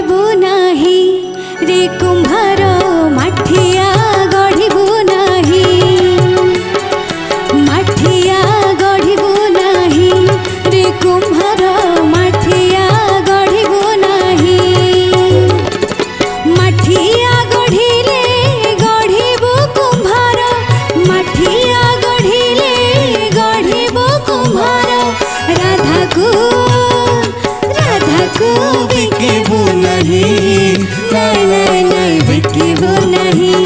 गढ़िबु नाही रे कुम्भार माठिया गढ़िबु नाही माठिया गढ़िबु नाही रे कुम्भार माठिया गढ़िबु नाही माठिया गढ़िले गढ़िबु कुम्भार माठिया गढ़िले गढ़िबु कुम्भार राधा को बिकिबु नहीं नहीं नहीं बिकिबु नहीं